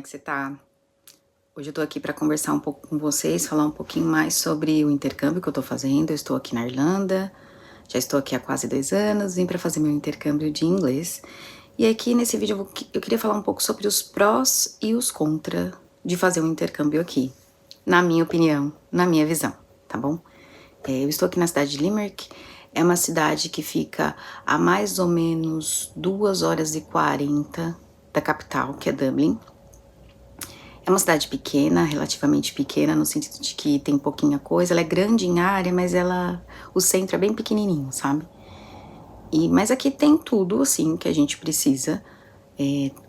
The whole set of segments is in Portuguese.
que você tá? Hoje eu tô aqui para conversar um pouco com vocês, falar um pouquinho mais sobre o intercâmbio que eu tô fazendo. Eu estou aqui na Irlanda, já estou aqui há quase 2 anos, vim para fazer meu intercâmbio de inglês. E aqui nesse vídeo eu queria falar um pouco sobre os prós e os contra de fazer um intercâmbio aqui, na minha opinião, na minha visão, tá bom? Eu estou aqui na cidade de Limerick, é uma cidade que fica a mais ou menos 2 horas e 40 da capital, que é Dublin. É uma cidade pequena, relativamente pequena, no sentido de que tem pouquinha coisa. Ela é grande em área, mas o centro é bem pequenininho, sabe? Mas aqui tem tudo, assim, que a gente precisa.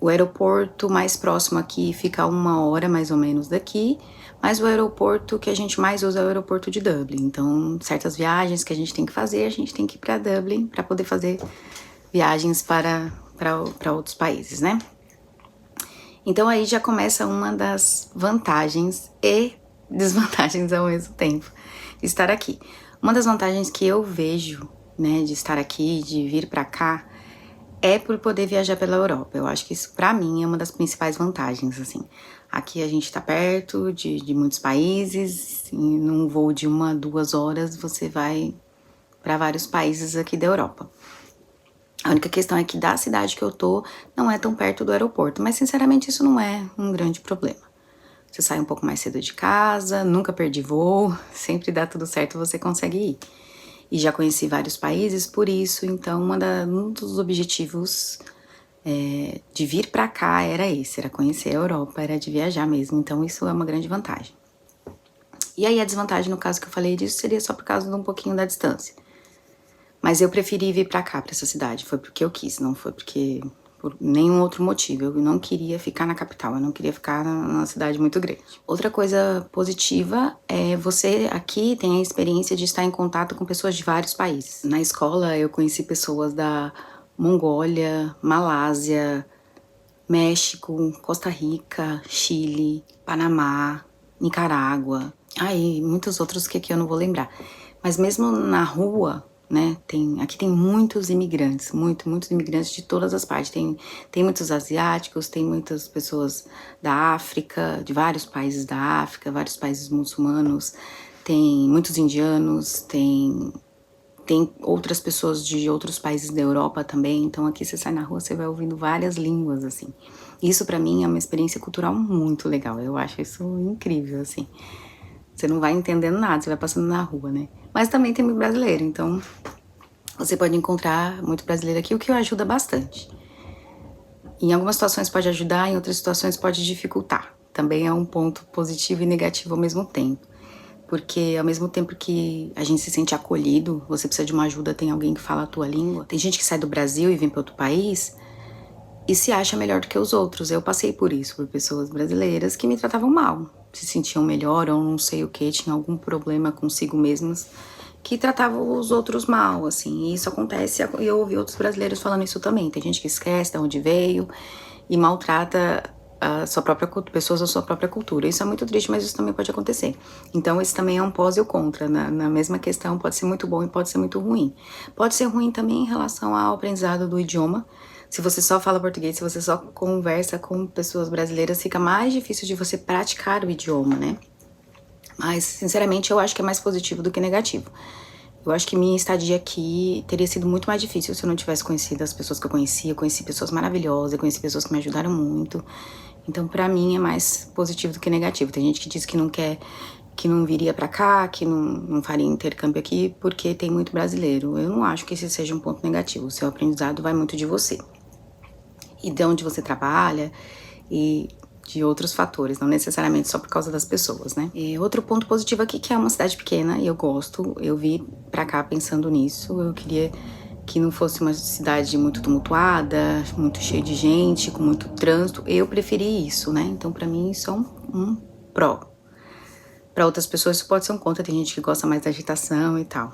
O aeroporto mais próximo aqui fica a 1 hora, mais ou menos, daqui. Mas o aeroporto que a gente mais usa é o aeroporto de Dublin. Então, certas viagens que a gente tem que fazer, a gente tem que ir para Dublin para poder fazer viagens para outros países, né? Então aí já começa uma das vantagens e desvantagens ao mesmo tempo de estar aqui. Uma das vantagens que eu vejo, né, de estar aqui, de vir pra cá, é por poder viajar pela Europa. Eu acho que isso pra mim é uma das principais vantagens, assim. Aqui a gente tá perto de muitos países, em num voo de 1 a 2 horas você vai pra vários países aqui da Europa. A única questão é que da cidade que eu tô não é tão perto do aeroporto, mas sinceramente isso não é um grande problema. Você sai um pouco mais cedo de casa, nunca perdi voo, sempre dá tudo certo, você consegue ir. E já conheci vários países por isso, então um dos objetivos de vir pra cá era esse, era conhecer a Europa, era de viajar mesmo, então isso é uma grande vantagem. E aí a desvantagem, no caso que eu falei disso, seria só por causa de um pouquinho da distância. Mas eu preferi vir pra cá, pra essa cidade. Foi porque eu quis, não foi por nenhum outro motivo. Eu não queria ficar na capital, eu não queria ficar numa cidade muito grande. Outra coisa positiva é você aqui tem a experiência de estar em contato com pessoas de vários países. Na escola eu conheci pessoas da Mongólia, Malásia, México, Costa Rica, Chile, Panamá, Nicarágua. E muitos outros que aqui eu não vou lembrar. Mas mesmo na rua, né, aqui tem muitos imigrantes, muitos imigrantes de todas as partes. Tem muitos asiáticos, tem muitas pessoas da África, de vários países da África, vários países muçulmanos, tem muitos indianos, tem outras pessoas de outros países da Europa também. Então aqui você sai na rua, você vai ouvindo várias línguas, assim. Isso pra mim é uma experiência cultural muito legal, eu acho isso incrível, assim. Você não vai entendendo nada, você vai passando na rua, né? Mas também tem muito brasileiro, então você pode encontrar muito brasileiro aqui, o que ajuda bastante. Em algumas situações pode ajudar, em outras situações pode dificultar. Também é um ponto positivo e negativo ao mesmo tempo. Porque ao mesmo tempo que a gente se sente acolhido, você precisa de uma ajuda, tem alguém que fala a tua língua. Tem gente que sai do Brasil e vem para outro país e se acha melhor do que os outros. Eu passei por isso, por pessoas brasileiras que me tratavam mal, se sentiam melhor ou não sei o que, tinham algum problema consigo mesmas, que tratavam os outros mal, assim. E isso acontece, e eu ouvi outros brasileiros falando isso também. Tem gente que esquece de onde veio e maltrata a sua própria pessoas da sua própria cultura. Isso é muito triste, mas isso também pode acontecer. Então esse também é um pós e o contra. Na mesma questão, pode ser muito bom e pode ser muito ruim. Pode ser ruim também em relação ao aprendizado do idioma. Se você só fala português, se você só conversa com pessoas brasileiras, fica mais difícil de você praticar o idioma, né? Mas, sinceramente, eu acho que é mais positivo do que negativo. Eu acho que minha estadia aqui teria sido muito mais difícil se eu não tivesse conhecido as pessoas que eu conheci. Eu conheci pessoas maravilhosas, eu conheci pessoas que me ajudaram muito. Então, pra mim, é mais positivo do que negativo. Tem gente que diz que não quer, que não viria pra cá, que não faria intercâmbio aqui porque tem muito brasileiro. Eu não acho que esse seja um ponto negativo. O seu aprendizado vai muito de você. E de onde você trabalha e de outros fatores, não necessariamente só por causa das pessoas, né? E outro ponto positivo aqui que é uma cidade pequena e eu gosto, eu vim pra cá pensando nisso, eu queria que não fosse uma cidade muito tumultuada, muito cheia de gente, com muito trânsito, eu preferi isso, né? Então pra mim isso é um pró. Pra outras pessoas isso pode ser um contra, tem gente que gosta mais da agitação e tal.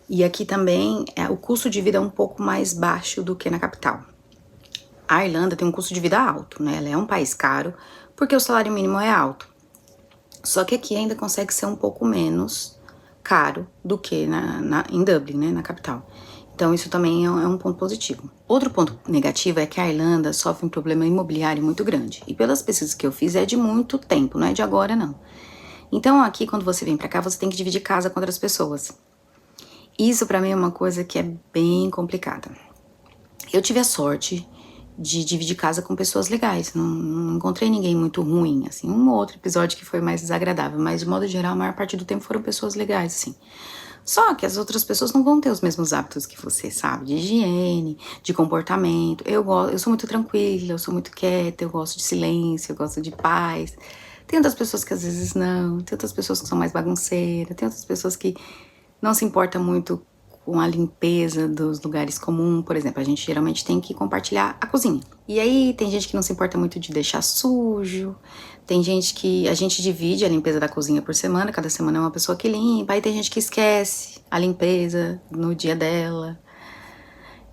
E aqui também o custo de vida é um pouco mais baixo do que na capital. A Irlanda tem um custo de vida alto, né? Ela é um país caro, porque o salário mínimo é alto. Só que aqui ainda consegue ser um pouco menos caro do que em Dublin, né? Na capital. Então isso também é um ponto positivo. Outro ponto negativo é que a Irlanda sofre um problema imobiliário muito grande. E pelas pesquisas que eu fiz é de muito tempo, não é de agora não. Então aqui quando você vem pra cá, você tem que dividir casa com outras pessoas. Isso pra mim é uma coisa que é bem complicada. Eu tive a sorte de dividir casa com pessoas legais, não encontrei ninguém muito ruim, assim, um ou outro episódio que foi mais desagradável, mas de modo geral a maior parte do tempo foram pessoas legais, assim. Só que as outras pessoas não vão ter os mesmos hábitos que você, sabe? De higiene, de comportamento. Eu sou muito tranquila, eu sou muito quieta, eu gosto de silêncio, eu gosto de paz. Tem outras pessoas que às vezes não, tem outras pessoas que são mais bagunceiras, tem outras pessoas que não se importam muito com a limpeza dos lugares comuns. Por exemplo, a gente geralmente tem que compartilhar a cozinha. E aí tem gente que não se importa muito de deixar sujo, tem gente que a gente divide a limpeza da cozinha por semana, cada semana é uma pessoa que limpa, aí tem gente que esquece a limpeza no dia dela.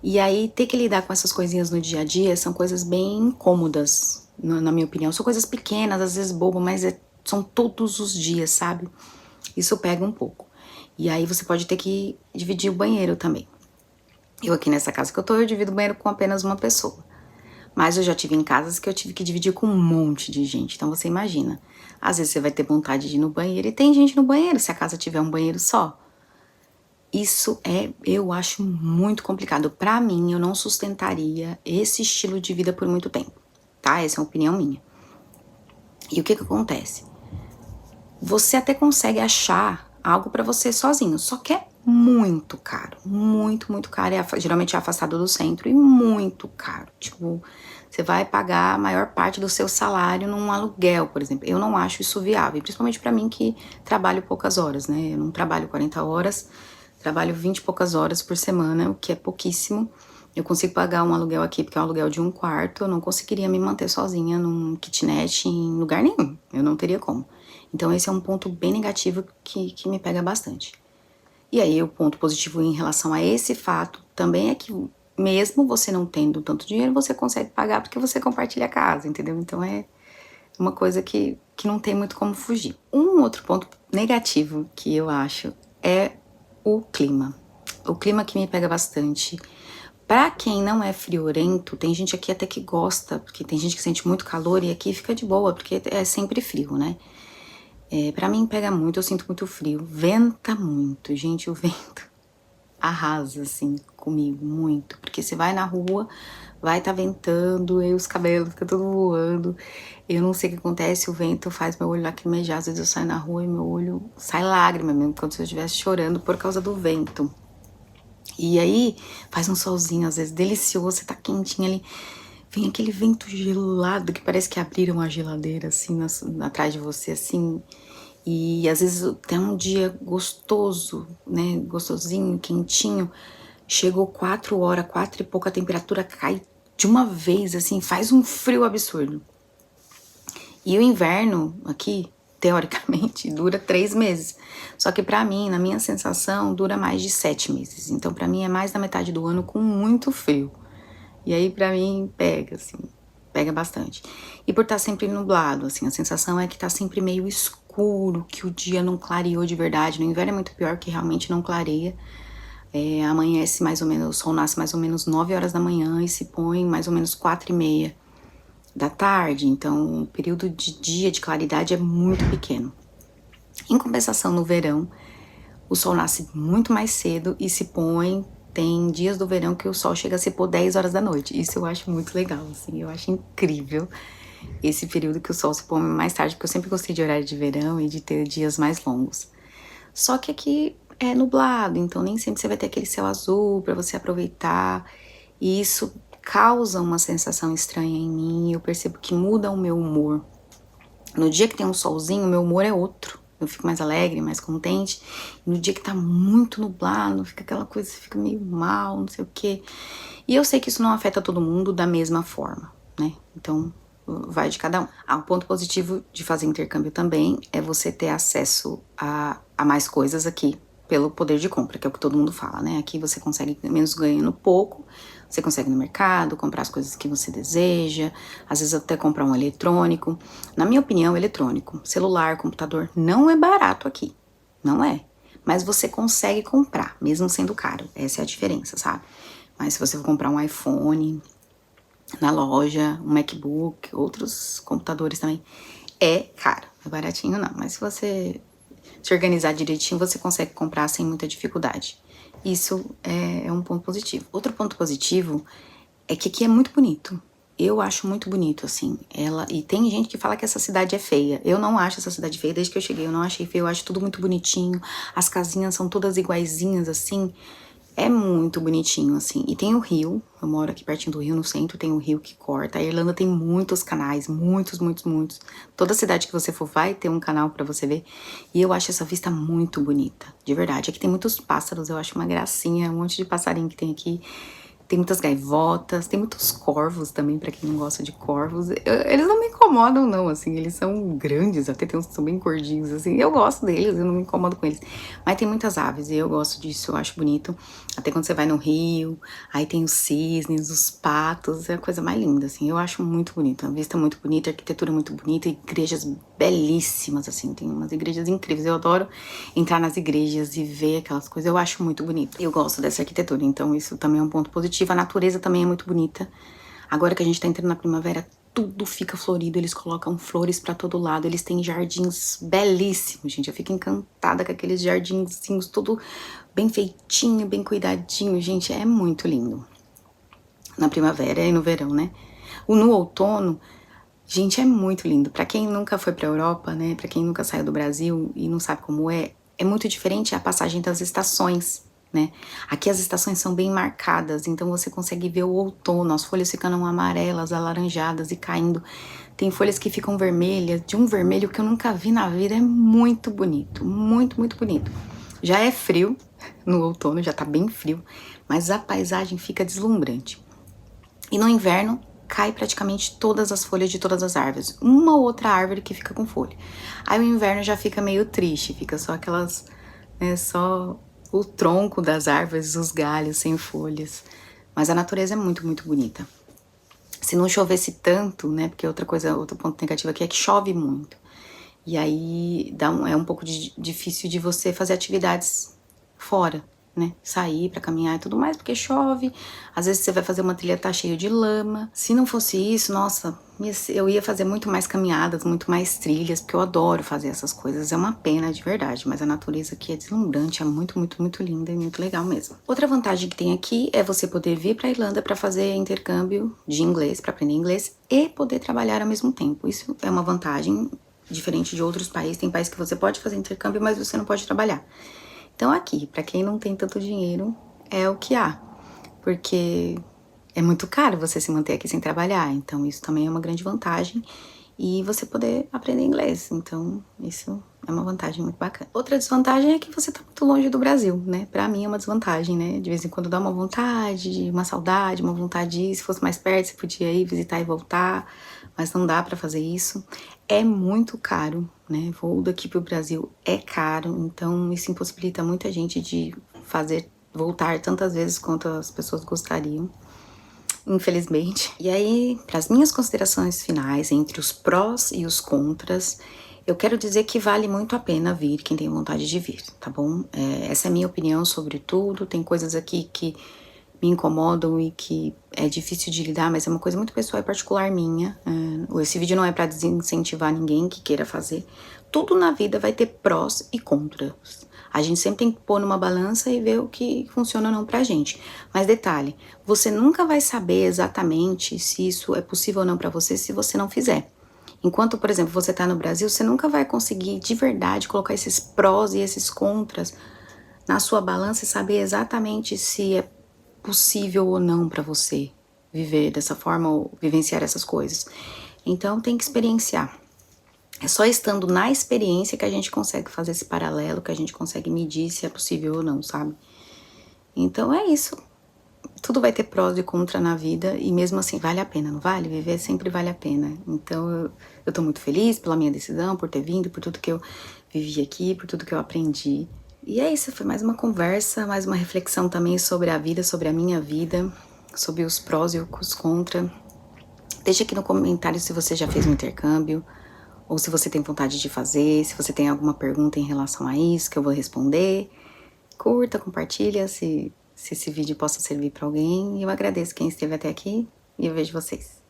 E aí ter que lidar com essas coisinhas no dia a dia são coisas bem incômodas, na minha opinião. São coisas pequenas, às vezes bobas, mas são todos os dias, sabe? Isso pega um pouco. E aí você pode ter que dividir o banheiro também. Eu aqui nessa casa que eu tô, eu divido o banheiro com apenas uma pessoa. Mas eu já tive em casas que eu tive que dividir com um monte de gente. Então você imagina, às vezes você vai ter vontade de ir no banheiro e tem gente no banheiro, se a casa tiver um banheiro só. Isso eu acho muito complicado. Pra mim, eu não sustentaria esse estilo de vida por muito tempo, tá? Essa é uma opinião minha. E o que acontece? Você até consegue achar algo pra você sozinho, só que é muito caro, muito, muito caro. Geralmente é afastado do centro e muito caro. Tipo, você vai pagar a maior parte do seu salário num aluguel, por exemplo. Eu não acho isso viável, principalmente pra mim que trabalho poucas horas, né? Eu não trabalho 40 horas, trabalho 20 e poucas horas por semana, o que é pouquíssimo. Eu consigo pagar um aluguel aqui, porque é um aluguel de um quarto, eu não conseguiria me manter sozinha num kitnet em lugar nenhum, eu não teria como. Então esse é um ponto bem negativo que me pega bastante. E aí o ponto positivo em relação a esse fato também é que mesmo você não tendo tanto dinheiro, você consegue pagar porque você compartilha a casa, entendeu? Então é uma coisa que não tem muito como fugir. Um outro ponto negativo que eu acho é o clima. O clima que me pega bastante. Pra quem não é friorento, tem gente aqui até que gosta, porque tem gente que sente muito calor e aqui fica de boa, porque é sempre frio, né? Pra mim pega muito, eu sinto muito frio, venta muito, gente, o vento arrasa, assim, comigo, muito, porque você vai na rua, vai tá ventando, e os cabelos ficam tudo voando, eu não sei o que acontece, o vento faz meu olho lacrimejar, às vezes eu saio na rua e meu olho sai lágrima mesmo, como se eu estivesse chorando por causa do vento. E aí faz um solzinho, às vezes delicioso, você tá quentinho ali, vem aquele vento gelado que parece que abriram a geladeira assim atrás de você, assim. E às vezes até um dia gostoso, né, gostosinho, quentinho, chegou 4 horas, 4 e pouco, a temperatura cai de uma vez, assim, faz um frio absurdo. E o inverno aqui, teoricamente, dura 3 meses. Só que pra mim, na minha sensação, dura mais de 7 meses. Então pra mim é mais da metade do ano com muito frio. E aí pra mim pega, assim, pega bastante. E por estar sempre nublado, assim, a sensação é que tá sempre meio escuro, que o dia não clareou de verdade. No inverno é muito pior, que realmente não clareia. Amanhece mais ou menos, o sol nasce mais ou menos 9 horas da manhã e se põe mais ou menos 4h30 da tarde. Então o período de dia de claridade é muito pequeno. Em compensação, no verão, o sol nasce muito mais cedo e se põe. Tem dias do verão que o sol chega a se pôr 10 horas da noite. Isso eu acho muito legal, assim. Eu acho incrível esse período que o sol se põe mais tarde, porque eu sempre gostei de horário de verão e de ter dias mais longos. Só que aqui é nublado, então nem sempre você vai ter aquele céu azul para você aproveitar. E isso causa uma sensação estranha em mim. Eu percebo que muda o meu humor. No dia que tem um solzinho, o meu humor é outro. Eu fico mais alegre, mais contente. E no dia que tá muito nublado, fica aquela coisa, fica meio mal, não sei o quê. E eu sei que isso não afeta todo mundo da mesma forma, né? Então, vai de cada um. Um ponto positivo de fazer intercâmbio também é você ter acesso a mais coisas aqui pelo poder de compra, que é o que todo mundo fala, né? Aqui você consegue, menos ganhando pouco, você consegue ir no mercado, comprar as coisas que você deseja, às vezes até comprar um eletrônico. Na minha opinião, eletrônico, celular, computador, não é barato aqui, não é. mas você consegue comprar, mesmo sendo caro. Essa é a diferença, sabe? Mas se você for comprar um iPhone na loja, um MacBook, outros computadores também, é caro. Não é baratinho não, mas se você se organizar direitinho, você consegue comprar sem muita dificuldade. Isso é um ponto positivo. Outro ponto positivo é que aqui é muito bonito. Eu acho muito bonito, assim. E tem gente que fala que essa cidade é feia. Eu não acho essa cidade feia. Desde que eu cheguei, eu não achei feio. Eu acho tudo muito bonitinho. As casinhas são todas iguaizinhas, assim. É muito bonitinho, assim. E tem o rio. Eu moro aqui pertinho do rio, no centro. Tem o rio que corta. A Irlanda tem muitos canais. Muitos, muitos, muitos. Toda cidade que você for vai ter um canal pra você ver. E eu acho essa vista muito bonita. De verdade. Aqui tem muitos pássaros. Eu acho uma gracinha. Um monte de passarinho que tem aqui. Tem muitas gaivotas, tem muitos corvos também, pra quem não gosta de corvos. Eles não me incomodam, não, assim, eles são grandes, até tem uns que são bem gordinhos, assim. Eu gosto deles, eu não me incomodo com eles. Mas tem muitas aves e eu gosto disso, eu acho bonito. Até quando você vai no rio, aí tem os cisnes, os patos, é a coisa mais linda, assim. Eu acho muito bonito, a vista muito bonita, a arquitetura muito bonita, igrejas belíssimas, assim. Tem umas igrejas incríveis, eu adoro entrar nas igrejas e ver aquelas coisas, eu acho muito bonito. Eu gosto dessa arquitetura, então isso também é um ponto positivo. A natureza também é muito bonita. Agora que a gente tá entrando na primavera, tudo fica florido, eles colocam flores pra todo lado, eles têm jardins belíssimos, gente. Eu fico encantada com aqueles jardinzinhos, tudo bem feitinho, bem cuidadinho, gente. É muito lindo. Na primavera e no verão, né? No outono, gente, é muito lindo. Pra quem nunca foi pra Europa, né? Pra quem nunca saiu do Brasil e não sabe como é muito diferente a passagem das estações, né? Aqui as estações são bem marcadas, então você consegue ver o outono, as folhas ficando amarelas, alaranjadas e caindo. Tem folhas que ficam vermelhas, de um vermelho que eu nunca vi na vida, é muito bonito, muito, muito bonito. Já é frio no outono, já tá bem frio, mas a paisagem fica deslumbrante. E no inverno, cai praticamente todas as folhas de todas as árvores. Uma ou outra árvore que fica com folha. Aí o inverno já fica meio triste, fica só aquelas, né, só o tronco das árvores, os galhos sem folhas. Mas a natureza é muito, muito bonita. Se não chovesse tanto, né, porque outro ponto negativo aqui é que chove muito. E aí é um pouco difícil de você fazer atividades fora, né? Sair pra caminhar e tudo mais, porque chove. Às vezes você vai fazer uma trilha, tá cheio de lama. Se não fosse isso, nossa, eu ia fazer muito mais caminhadas, muito mais trilhas, porque eu adoro fazer essas coisas. É uma pena de verdade, mas a natureza aqui é deslumbrante, é muito, muito, muito linda e muito legal mesmo. Outra vantagem que tem aqui é você poder vir pra Irlanda pra fazer intercâmbio de inglês, pra aprender inglês e poder trabalhar ao mesmo tempo. Isso é uma vantagem diferente de outros países. Tem países que você pode fazer intercâmbio, mas você não pode trabalhar. Então aqui, pra quem não tem tanto dinheiro, é o que há. Porque é muito caro você se manter aqui sem trabalhar. Então isso também é uma grande vantagem. E você poder aprender inglês. Então isso é uma vantagem muito bacana. Outra desvantagem é que você tá muito longe do Brasil, né? Pra mim é uma desvantagem, né? De vez em quando dá uma vontade, uma saudade, uma vontade de ir. Se fosse mais perto, você podia ir visitar e voltar. Mas não dá pra fazer isso. É muito caro, né? Voo daqui pro Brasil é caro, então isso impossibilita muita gente de voltar tantas vezes quanto as pessoas gostariam, infelizmente. E aí, para as minhas considerações finais, entre os prós e os contras, eu quero dizer que vale muito a pena vir, quem tem vontade de vir, tá bom? Essa é a minha opinião sobre tudo. Tem coisas aqui que me incomodam e que é difícil de lidar, mas é uma coisa muito pessoal e particular minha. Esse vídeo não é pra desincentivar ninguém que queira fazer. Tudo na vida vai ter prós e contras. A gente sempre tem que pôr numa balança e ver o que funciona ou não pra gente. Mas detalhe, você nunca vai saber exatamente se isso é possível ou não pra você se você não fizer. Enquanto, por exemplo, você tá no Brasil, você nunca vai conseguir de verdade colocar esses prós e esses contras na sua balança e saber exatamente se é possível ou não pra você viver dessa forma ou vivenciar essas coisas. Então tem que experienciar. É só estando na experiência que a gente consegue fazer esse paralelo, que a gente consegue medir se é possível ou não, sabe? Então é isso. Tudo vai ter prós e contras na vida e mesmo assim vale a pena, não vale? Viver sempre vale a pena. Então eu tô muito feliz pela minha decisão, por ter vindo, por tudo que eu vivi aqui, por tudo que eu aprendi. E é isso, foi mais uma conversa, mais uma reflexão também sobre a vida, sobre a minha vida, sobre os prós e os contras. Deixa aqui no comentário se você já fez um intercâmbio, ou se você tem vontade de fazer, se você tem alguma pergunta em relação a isso que eu vou responder. Curta, compartilha se esse vídeo possa servir para alguém. E eu agradeço quem esteve até aqui e eu vejo vocês.